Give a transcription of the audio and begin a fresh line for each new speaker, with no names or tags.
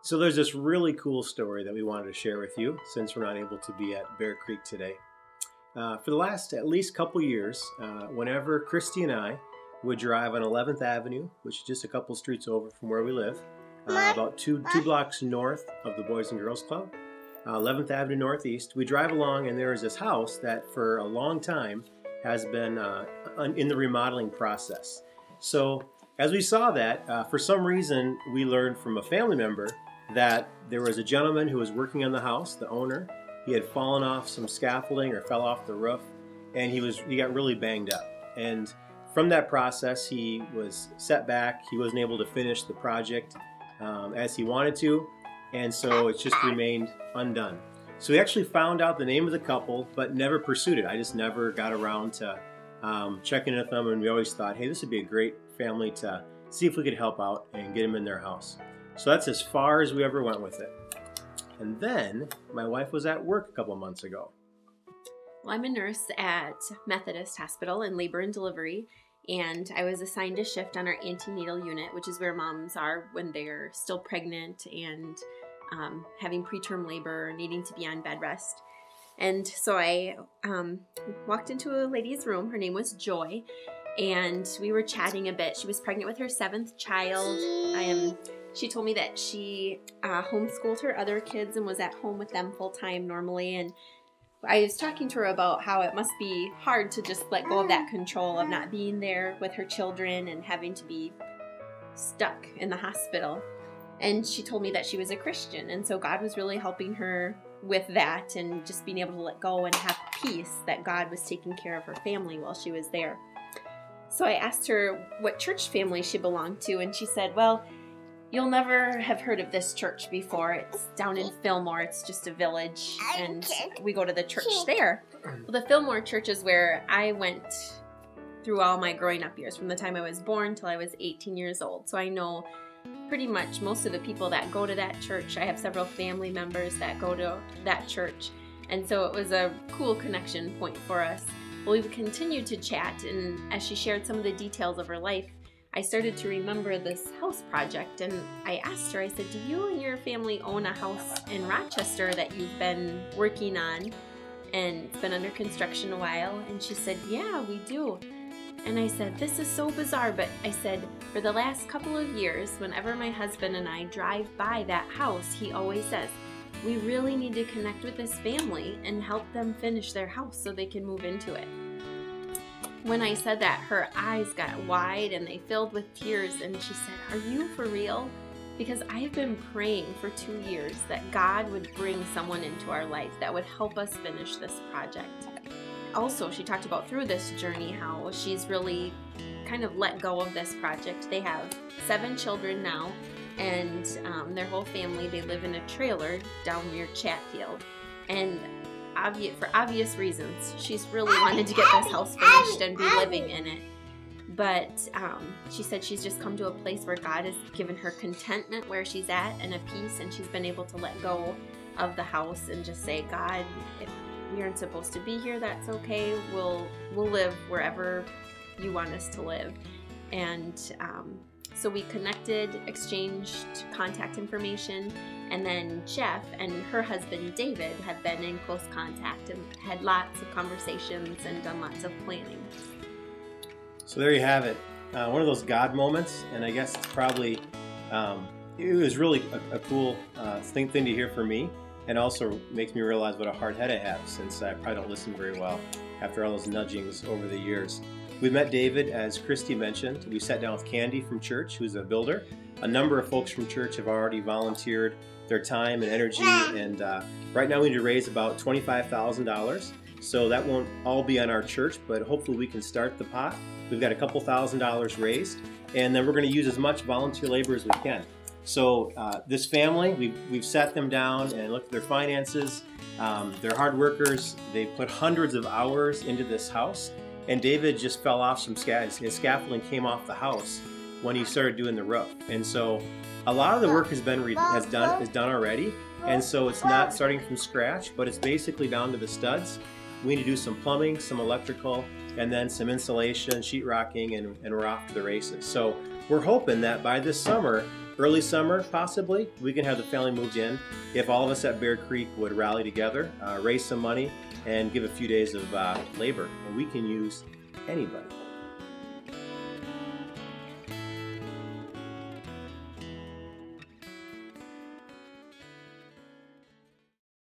So there's this really cool story that we wanted to share with you since we're not able to be at Bear Creek today. For the last at least couple years, whenever Kristi and I would drive on 11th Avenue, which is just a couple streets over from where we live, about two blocks north of the Boys and Girls Club, 11th Avenue Northeast, we drive along and there is this house that for a long time has been in the remodeling process. So as we saw that, for some reason we learned from a family member that there was a gentleman who was working on the house, the owner. He had fallen off some scaffolding or fell off the roof, and he got really banged up. And from that process, he was set back. He wasn't able to finish the project as he wanted to, and so it's just remained undone. So we actually found out the name of the couple, but never pursued it. I just never got around to checking in with them, and we always thought, hey, this would be a great family to see if we could help out and get them in their house. So that's as far as we ever went with it. And then my wife was at work a couple of months ago.
Well, I'm a nurse at Methodist Hospital in labor and delivery, and I was assigned a shift on our antenatal unit, which is where moms are when they're still pregnant and having preterm labor, needing to be on bed rest. And so I walked into a lady's room. Her name was Joy, and we were chatting a bit. She was pregnant with her 7th child. She told me that she homeschooled her other kids and was at home with them full time normally. And I was talking to her about how it must be hard to just let go of that control of not being there with her children and having to be stuck in the hospital. And she told me that she was a Christian. And so God was really helping her with that and just being able to let go and have peace that God was taking care of her family while she was there. So I asked her what church family she belonged to. And she said, well, you'll never have heard of this church before. It's down in Fillmore. It's just a village, and we go to the church there. Well, the Fillmore church is where I went through all my growing up years, from the time I was born till I was 18 years old. So I know pretty much most of the people that go to that church. I have several family members that go to that church, and so it was a cool connection point for us. Well, we continued to chat, and as she shared some of the details of her life, I started to remember this house project, and I asked her, I said, do you and your family own a house in Rochester that you've been working on and it's been under construction a while? And she said, yeah, we do. And I said, this is so bizarre, but I said, for the last couple of years, whenever my husband and I drive by that house, he always says, we really need to connect with this family and help them finish their house so they can move into it. When I said that, her eyes got wide and they filled with tears, and she said, are you for real? Because I've been praying for 2 years that God would bring someone into our life that would help us finish this project. Also, she talked about through this journey how she's really kind of let go of this project. They have 7 children now, and their whole family, they live in a trailer down near Chatfield. And for obvious reasons, she's really wanted to get this house finished and be living in it. But she said she's just come to a place where God has given her contentment where she's at and a peace, and she's been able to let go of the house and just say, God, if we aren't supposed to be here, that's okay. We'll live wherever you want us to live. And so we connected, exchanged contact information, and then Jeff and her husband David have been in close contact and had lots of conversations and done lots of planning.
So there you have it. One of those God moments, and I guess it's probably, it was really a cool thing to hear for me, and also makes me realize what a hard head I have, since I probably don't listen very well after all those nudgings over the years. We met David, as Kristi mentioned. We sat down with Candy from church, who's a builder. A number of folks from church have already volunteered their time and energy, and right now we need to raise about $25,000. So that won't all be on our church, but hopefully we can start the pot. We've got a couple $1,000s raised, and then we're going to use as much volunteer labor as we can. So this family, we've sat them down and looked at their finances. They're hard workers. They put hundreds of hours into this house. And David just fell off some his scaffolding came off the house when he started doing the roof. And so a lot of the work is done already. And so it's not starting from scratch, but it's basically down to the studs. We need to do some plumbing, some electrical, and then some insulation, sheetrocking, and we're off to the races. So we're hoping that by this summer Early summer, possibly, we can have the family moved in if all of us at Bear Creek would rally together, raise some money, and give a few days of labor. And we can use anybody.